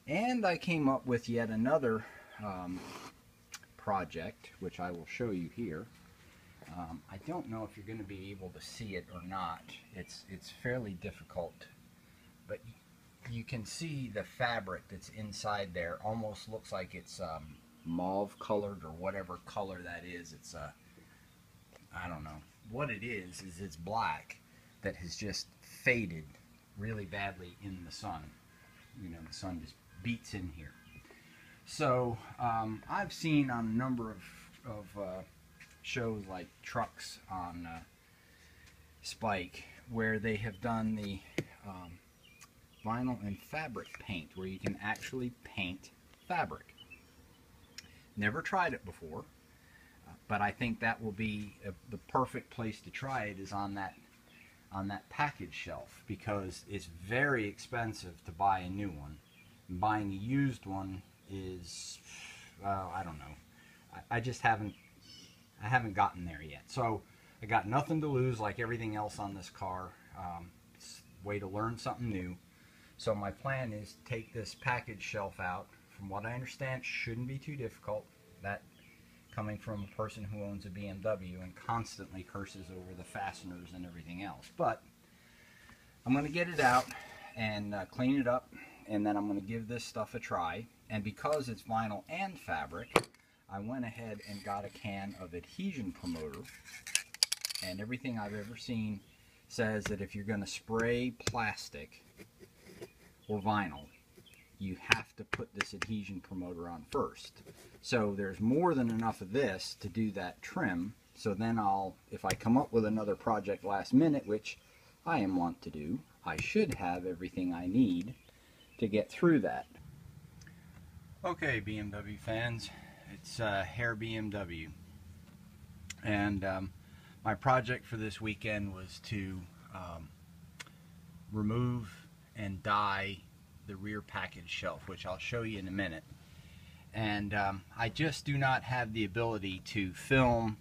And I came up with yet another project, which I will show you here. I don't know if you're going to be able to see it or not. It's fairly difficult, but you can see the fabric that's inside there. Almost looks like it's mauve colored or whatever color that is. It's I don't know what it is. It's black that has just faded really badly in the sun. You know, the sun just beats in here. So I've seen on a number of shows like Trucks on Spike where they have done the vinyl and fabric paint, where you can actually paint fabric. Never tried it before, but I think that will be the perfect place to try it, is on that package shelf, because it's very expensive to buy a new one. And buying a used one is, I don't know. I just haven't gotten there yet. So I got nothing to lose, like everything else on this car. It's a way to learn something new. So my plan is to take this package shelf out. From what I understand, shouldn't be too difficult. That coming from a person who owns a BMW and constantly curses over the fasteners and everything else. But I'm going to get it out and clean it up, and then I'm going to give this stuff a try. And because it's vinyl and fabric, I went ahead and got a can of adhesion promoter. And everything I've ever seen says that if you're going to spray plastic or vinyl, you have to put this adhesion promoter on first. So there's more than enough of this to do that trim. So then if I come up with another project last minute, which I am wont to do, I should have everything I need to get through that. Okay, BMW fans, it's Hair BMW. And my project for this weekend was to remove and dye the rear package shelf, which I'll show you in a minute. And I just do not have the ability to film,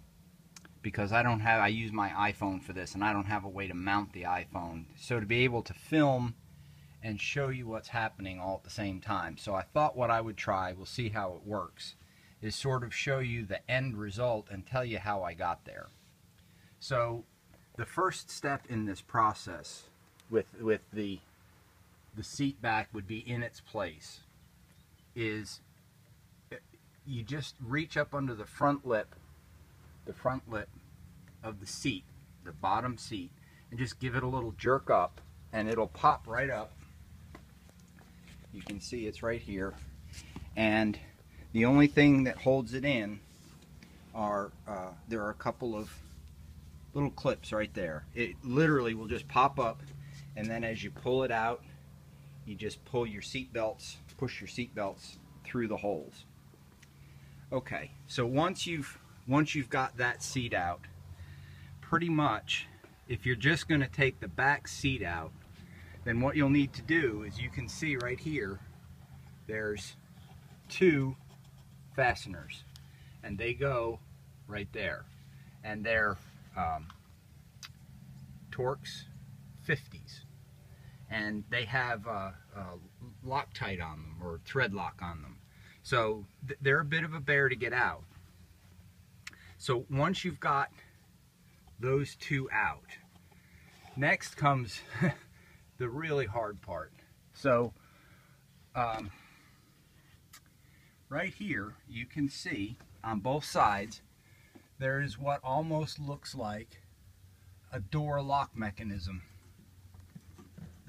because I use my iPhone for this, and I don't have a way to mount the iPhone. So to be able to film and show you what's happening all at the same time. So I thought what I would try, we'll see how it works, is sort of show you the end result and tell you how I got there. So the first step in this process with the seat back would be in its place is you just reach up under the front lip of the seat, the bottom seat, and just give it a little jerk up, and it'll pop right up. You can see it's right here, and the only thing that holds it in are there are a couple of little clips right there. It literally will just pop up, and then as you pull it out, you just pull your seat belts, push your seat belts through the holes. Okay, so once you've got that seat out, pretty much, if you're just going to take the back seat out, then what you'll need to do is, you can see right here, there's two fasteners, and they go right there, and they're Torx 50s, and they have Loctite on them, or thread lock on them, so they're a bit of a bear to get out. So once you've got those two out, next comes the really hard part. So right here you can see on both sides there is what almost looks like a door lock mechanism.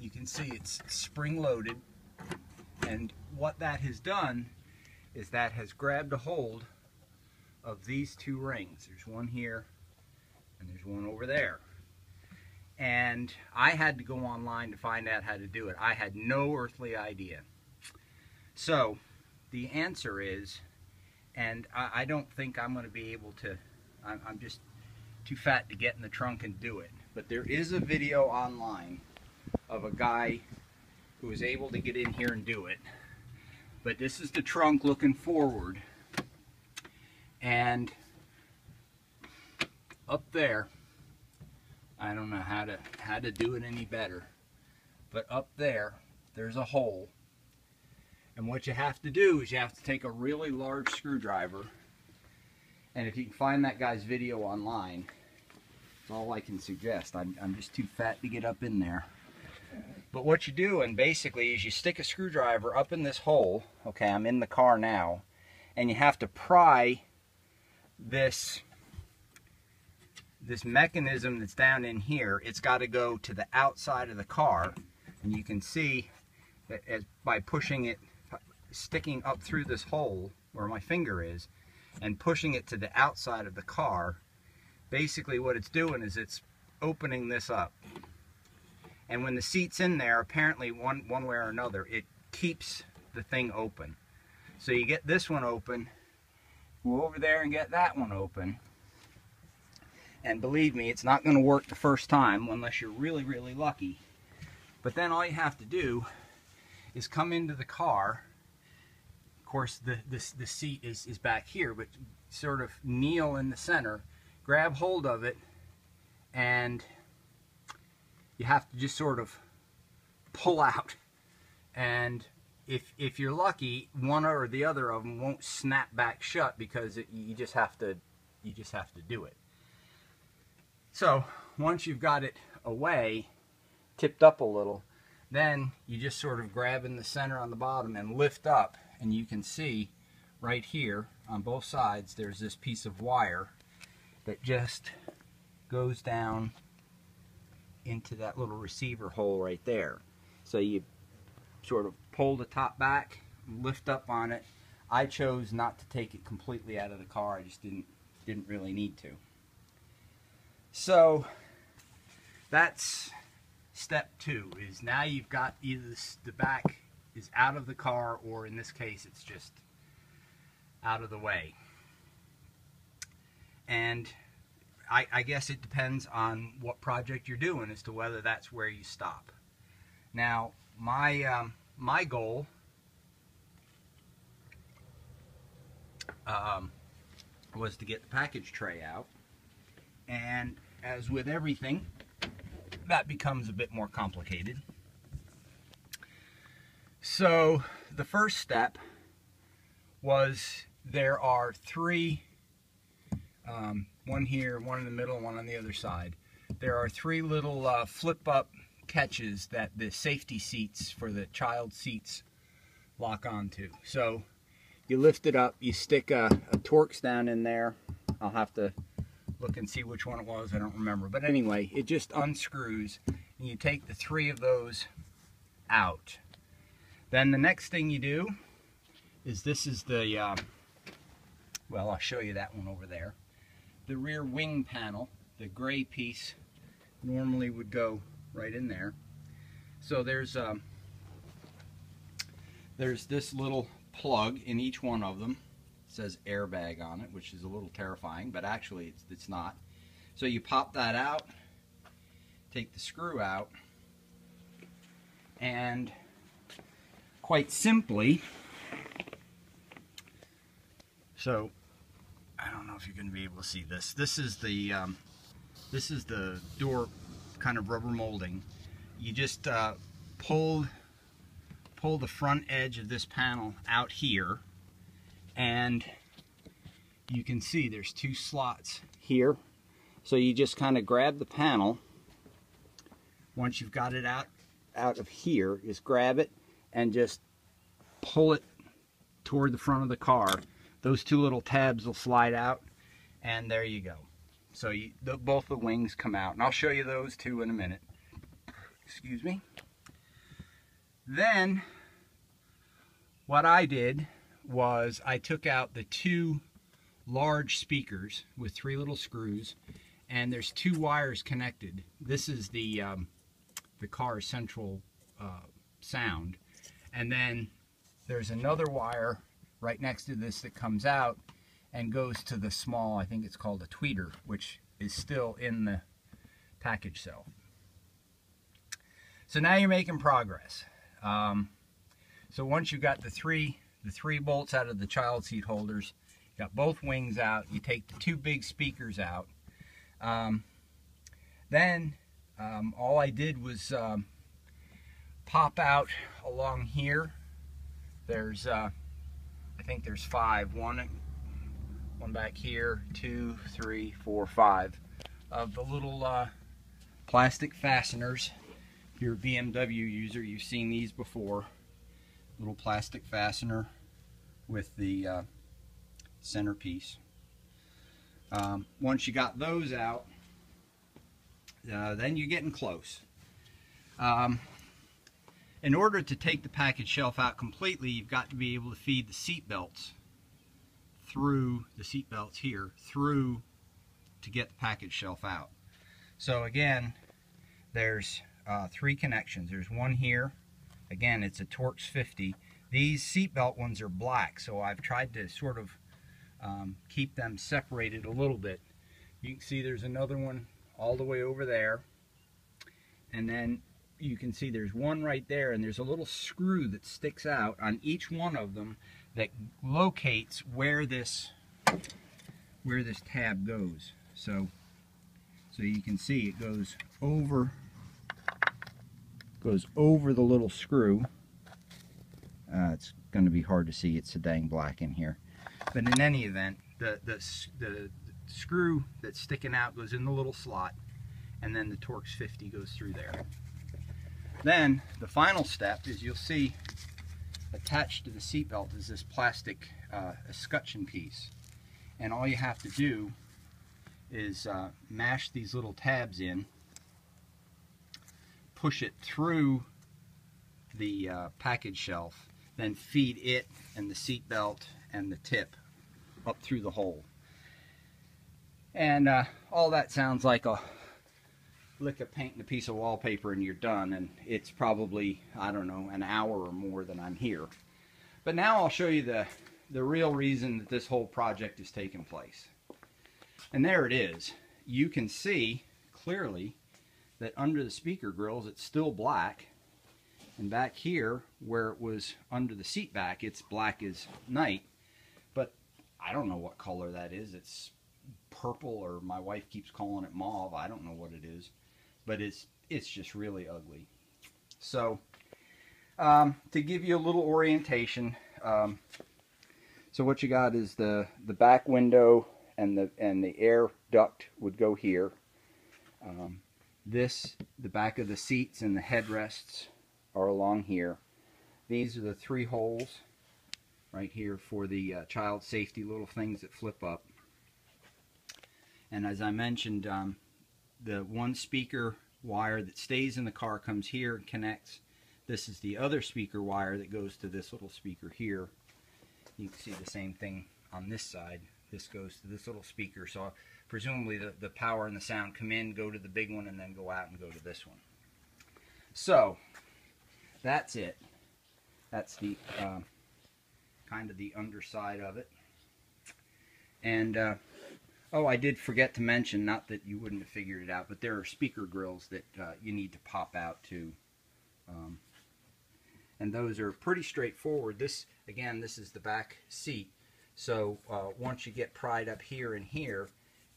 You can see it's spring loaded, and what that has done is that has grabbed a hold of these two rings. There's one here and there's one over there. And I had to go online to find out how to do it. I had no earthly idea. So the answer is, and I don't think I'm going to be able to, I'm just too fat to get in the trunk and do it. But there is a video online of a guy who was able to get in here and do it. But this is the trunk looking forward. And up there, I don't know how to do it any better, but up there, there's a hole. And what you have to do is you have to take a really large screwdriver, and if you can find that guy's video online, it's all I can suggest. I'm just too fat to get up in there. But what you do, and basically, is you stick a screwdriver up in this hole. Okay, I'm in the car now, and you have to pry this mechanism that's down in here. It's got to go to the outside of the car, and you can see that by pushing it, sticking up through this hole where my finger is and pushing it to the outside of the car, basically what it's doing is it's opening this up. And when the seat's in there, apparently one way or another, it keeps the thing open. So you get this one open, go over there and get that one open. And believe me, it's not going to work the first time unless you're really, really lucky. But then all you have to do is come into the car. Of course, the seat is back here, but sort of kneel in the center, grab hold of it, and you have to just sort of pull out. And if you're lucky, one or the other of them won't snap back shut, because you just have to do it. So once you've got it away, tipped up a little, then you just sort of grab in the center on the bottom and lift up, and you can see right here on both sides there's this piece of wire that just goes down into that little receiver hole right there. So you sort of pull the top back, lift up on it. I chose not to take it completely out of the car. I just didn't really need to. So that's step 2, is now you've got either the back is out of the car, or in this case it's just out of the way. And I guess it depends on what project you're doing as to whether that's where you stop. Now my goal was to get the package tray out, and as with everything, that becomes a bit more complicated. So the first step was, there are 3, one here, one in the middle, one on the other side. There are 3 little flip-up catches that the safety seats for the child seats lock onto. So you lift it up, you stick a Torx down in there. I'll have to look and see which one it was, I don't remember. But anyway, it just unscrews, and you take the 3 of those out. Then the next thing you do is, this is the, well, I'll show you that one over there. The rear wing panel, the gray piece, normally would go right in there. So there's this little plug in each one of them. It says airbag on it, which is a little terrifying, but actually it's not. So you pop that out, take the screw out, and quite simply, so I don't know if you're going to be able to see this. This is the door kind of rubber molding. You just pull the front edge of this panel out here, and you can see there's 2 slots here. So you just kind of grab the panel. Once you've got it out of here, just grab it and just pull it toward the front of the car. Those 2 little tabs will slide out, and there you go. So both the wings come out, and I'll show you those 2 in a minute. Excuse me. Then what I did was I took out the 2 large speakers with 3 little screws, and there's 2 wires connected. This is the car's central sound, and then there's another wire right next to this that comes out and goes to the small, I think it's called a tweeter, which is still in the package cell. So now you're making progress. So once you've got the three bolts out of the child seat holders, got both wings out, you take the 2 big speakers out. Then all I did was pop out along here There's I think there's 5. One back here, 2, 3, 4, 5 of the little plastic fasteners. If you're a BMW user, you've seen these before. Little plastic fastener with the centerpiece. Once you got those out, then you're getting close. In order to take the package shelf out completely, you've got to be able to feed the seat belts through the seat belts here through to get the package shelf out. So again, there's 3 connections. There's one here. Again, it's a Torx 50. These seat belt ones are black, so I've tried to sort of keep them separated a little bit. You can see there's another one all the way over there, and then you can see there's one right there, and there's a little screw that sticks out on each one of them that locates where this tab goes. So you can see it goes over the little screw. It's going to be hard to see, it's so dang black in here. But in any event, the screw that's sticking out goes in the little slot, and then the Torx 50 goes through there. Then the final step is, you'll see attached to the seatbelt is this plastic escutcheon piece, and all you have to do is mash these little tabs in, push it through the package shelf, then feed it and the seatbelt and the tip up through the hole. And all that sounds like a lick of paint and a piece of wallpaper and you're done, and it's probably, I don't know, an hour or more that I'm here. But now I'll show you the real reason that this whole project is taking place. And there it is. You can see clearly that under the speaker grills it's still black, and back here where it was under the seat back, it's black as night. But I don't know what color that is. It's purple, or my wife keeps calling it mauve. I don't know what it is, but it's just really ugly. So to give you a little orientation, so what you got is the back window and the air duct would go here. The back of the seats and the headrests are along here. These are the 3 holes right here for the child safety little things that flip up. And as I mentioned, the one speaker wire that stays in the car comes here and connects. This is the other speaker wire that goes to this little speaker here. You can see the same thing on this side. This goes to this little speaker. So presumably the power and the sound come in, go to the big one, and then go out and go to this one. So that's it. That's the kind of the underside of it. And oh, I did forget to mention, not that you wouldn't have figured it out, but there are speaker grills that you need to pop out too. And those are pretty straightforward. This, again, this is the back seat. So once you get pried up here and here,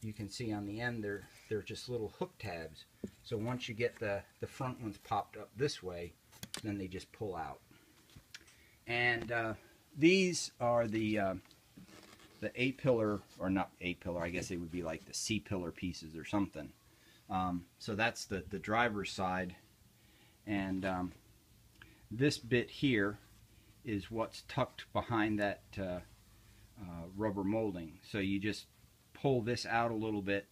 you can see on the end they're just little hook tabs. So once you get the front ones popped up this way, then they just pull out. And these are the A-pillar, or not A-pillar, I guess they would be like the C-pillar pieces or something. So that's the driver's side, and this bit here is what's tucked behind that rubber molding. So you just pull this out a little bit,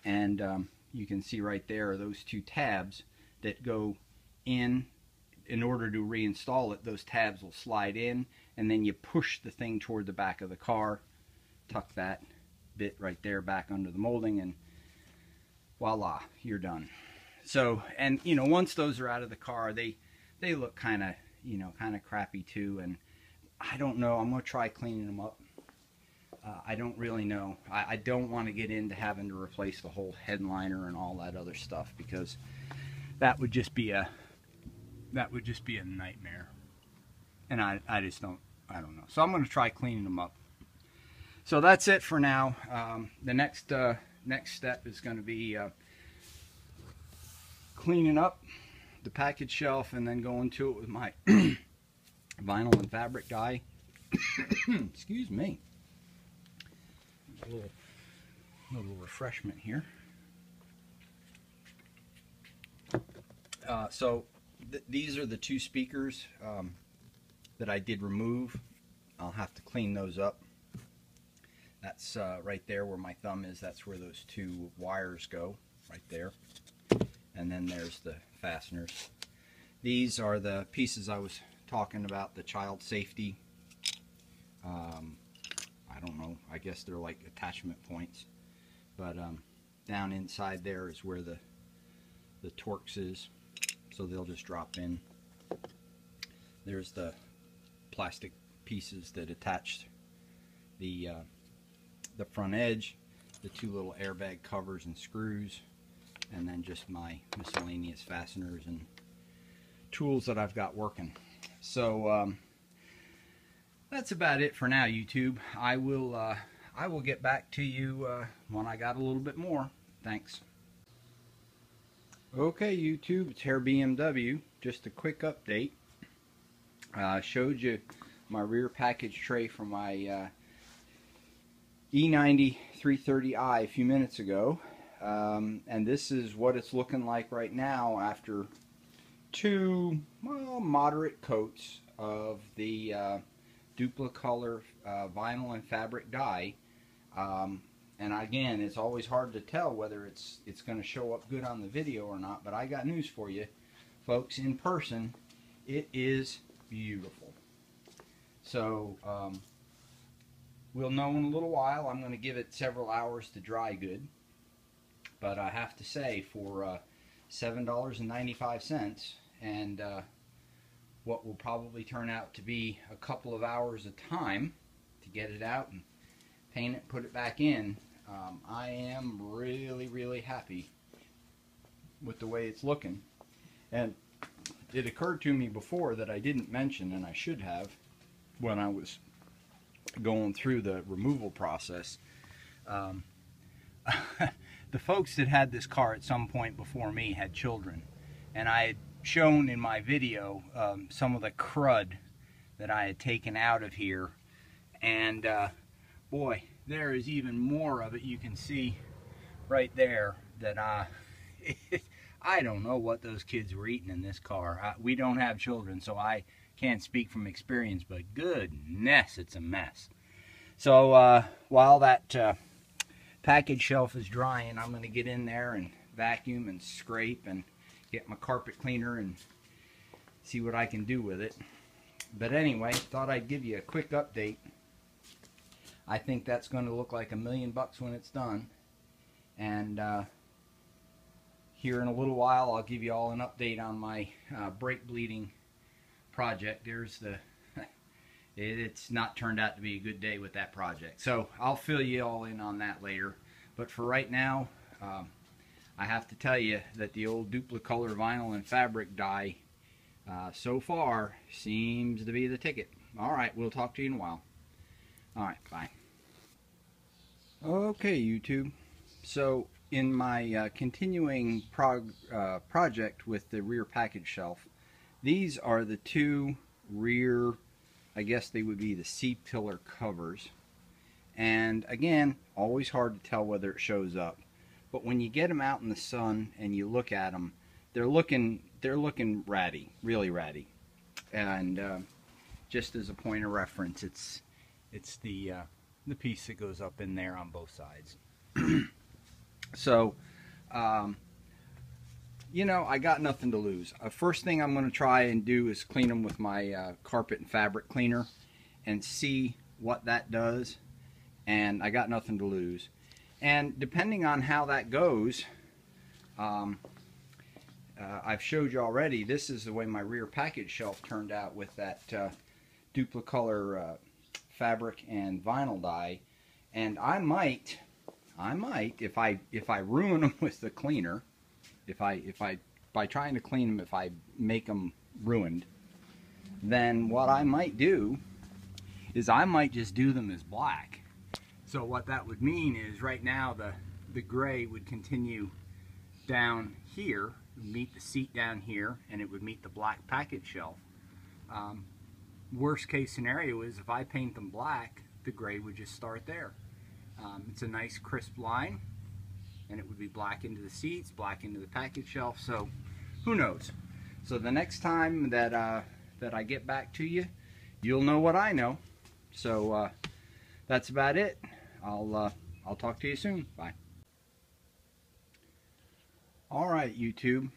and you can see right there are those 2 tabs that go in. In order to reinstall it, those tabs will slide in, and then you push the thing toward the back of the car, tuck that bit right there back under the molding, and voila, you're done. So, and you know, once those are out of the car, they look kind of, you know, kind of crappy too, and I don't know, I'm going to try cleaning them up. I don't really know. I don't want to get into having to replace the whole headliner and all that other stuff, because that would just be a nightmare, and I don't know. So I'm going to try cleaning them up. So that's it for now. The next step is going to be cleaning up the package shelf, and then going to it with my vinyl and fabric dye. Excuse me. A little refreshment here. So these are the two speakers that I did remove. I'll have to clean those up. That's right there where my thumb is. That's where those two wires go, right there. And then there's the fasteners. These are the pieces I was talking about, the child safety. I don't know, I guess they're like attachment points. But down inside there is where the Torx is. So they'll just drop in. There's the plastic pieces that attached the front edge, the two little airbag covers and screws, and then just my miscellaneous fasteners and tools that I've got working. So that's about it for now, YouTube. I will get back to you when I got a little bit more. Thanks. Okay, YouTube, it's here BMW. Just a quick update. Showed you my rear package tray from my E90 330i a few minutes ago, and this is what it's looking like right now after two moderate coats of the Duplicolor vinyl and fabric dye. And again, it's always hard to tell whether it's going to show up good on the video or not, but I got news for you folks. In person, it is beautiful. So we'll know in a little while. I'm going to give it several hours to dry good, but I have to say, for $7.95 and what will probably turn out to be a couple of hours of time to get it out and paint it, put it back in, I am really happy with the way it's looking. And it occurred to me before that I didn't mention, and I should have when I was going through the removal process. The folks that had this car at some point before me had children, and I had shown in my video some of the crud that I had taken out of here, and boy, there is even more of it. You can see right there that I don't know what those kids were eating in this car. We don't have children, so I can't speak from experience, but goodness, it's a mess. So while that package shelf is drying, I'm going to get in there and vacuum and scrape and get my carpet cleaner and see what I can do with it. But anyway, thought I'd give you a quick update. I think that's going to look like $1 million when it's done. And here in a little while, I'll give you all an update on my brake bleeding project. There's the it's not turned out to be a good day with that project. So I'll fill you all in on that later. But for right now, I have to tell you that the old Duplicolor vinyl and fabric dye so far seems to be the ticket. All right, we'll talk to you in a while. All right, bye. Okay, YouTube. So in my continuing project with the rear package shelf, these are the two rear, I guess they would be the C-pillar covers. And again, always hard to tell whether it shows up. But when you get them out in the sun and you look at them, they're looking ratty, really ratty. And just as a point of reference, it's the piece that goes up in there on both sides. So, you know, I got nothing to lose. First thing I'm going to try and do is clean them with my carpet and fabric cleaner and see what that does. And I got nothing to lose. And depending on how that goes, I've showed you already, this is the way my rear package shelf turned out with that Duplicolor fabric and vinyl dye. And I might, if I ruin them with the cleaner, by trying to clean them, if I make them ruined, then what I might do is I might just do them as black. So what that would mean is right now the gray would continue down here, meet the seat down here, and it would meet the black package shelf. worst case scenario is if I paint them black, the gray would just start there. It's a nice crisp line, and it would be black into the seats, black into the package shelf, so who knows. So the next time that I get back to you, you'll know what I know. So that's about it. I'll talk to you soon. Bye. Alright YouTube,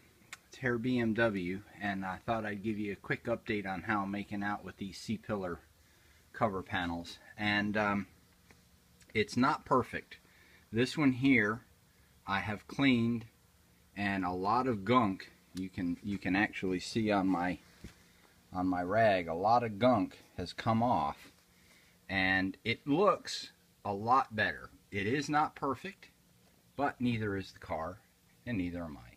it's Hair BMW, and I thought I'd give you a quick update on how I'm making out with these C-pillar cover panels. And it's not perfect. This one here I have cleaned, and a lot of gunk you can actually see on my rag. A lot of gunk has come off, and it looks a lot better. It is not perfect, but neither is the car, and neither am I.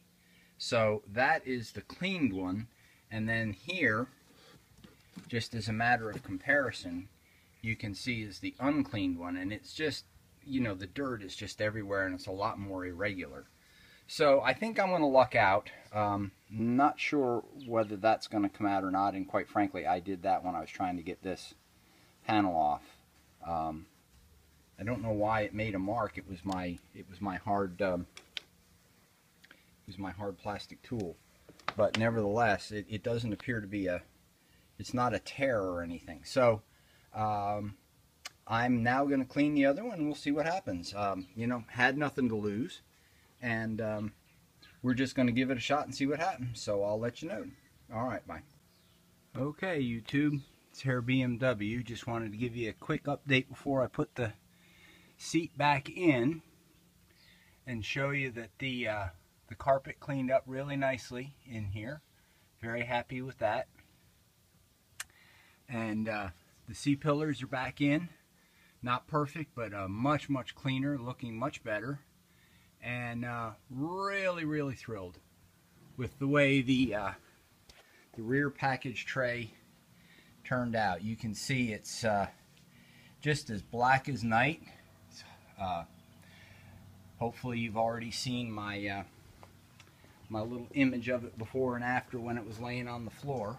So that is the cleaned one, and then here, just as a matter of comparison, you can see is the uncleaned one, and it's just, you know, the dirt is just everywhere, and it's a lot more irregular. So I think I'm going to luck out. Not sure whether that's going to come out or not, and quite frankly, I did that when I was trying to get this panel off. I don't know why it made a mark. It was my hard plastic tool, but nevertheless, it doesn't appear to be it's not a tear or anything. So I'm now going to clean the other one, and we'll see what happens. You know, had nothing to lose, and we're just going to give it a shot and see what happens. So I'll let you know. Alright, bye. Okay YouTube, it's Hair BMW. Just wanted to give you a quick update before I put the seat back in, and show you that the carpet cleaned up really nicely in here. Very happy with that. And the C-pillars are back in. Not perfect, but much cleaner, looking much better. And really thrilled with the way the rear package tray turned out. You can see it's just as black as night. Hopefully you've already seen my my little image of it before and after when it was laying on the floor.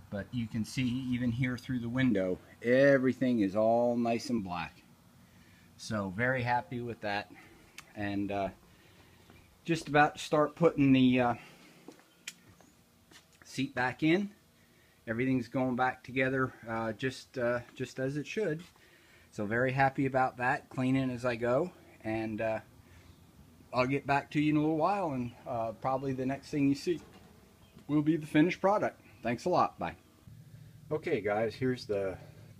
But you can see even here through the window, everything is all nice and black. So very happy with that. And just about to start putting the seat back in. Everything's going back together just as it should. So very happy about that. Cleaning as I go. And I'll get back to you in a little while, and probably the next thing you see will be the finished product. Thanks a lot. Bye. Okay guys, here's the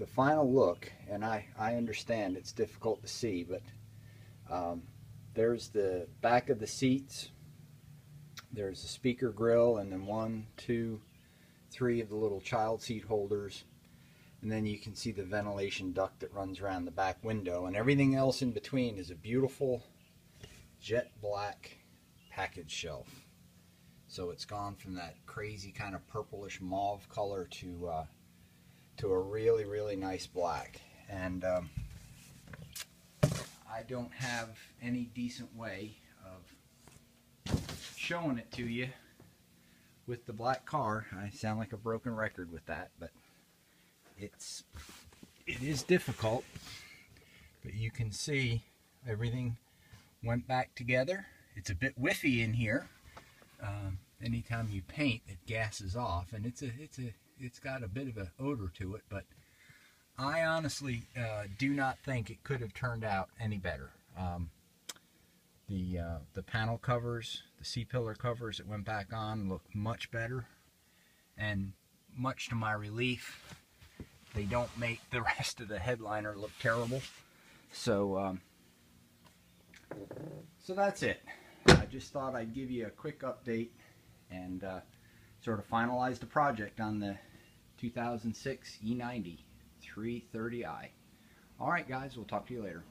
final look, and I understand it's difficult to see, but there's the back of the seats, there's the speaker grill, and then 1, 2, 3 of the little child seat holders, and then you can see the ventilation duct that runs around the back window, and everything else in between is a beautiful jet black package shelf. So it's gone from that crazy kind of purplish mauve color to a really nice black. And I don't have any decent way of showing it to you with the black car. I sound like a broken record with that, but it is difficult. But you can see everything went back together. It's a bit whiffy in here. Anytime you paint, it gases off, and it's got a bit of an odor to it, but I honestly do not think it could have turned out any better. The panel covers, the C-pillar covers that went back on, look much better, and much to my relief, they don't make the rest of the headliner look terrible. So so that's it. I just thought I'd give you a quick update and sort of finalize the project on the 2006 E90 330i. Alright guys, we'll talk to you later.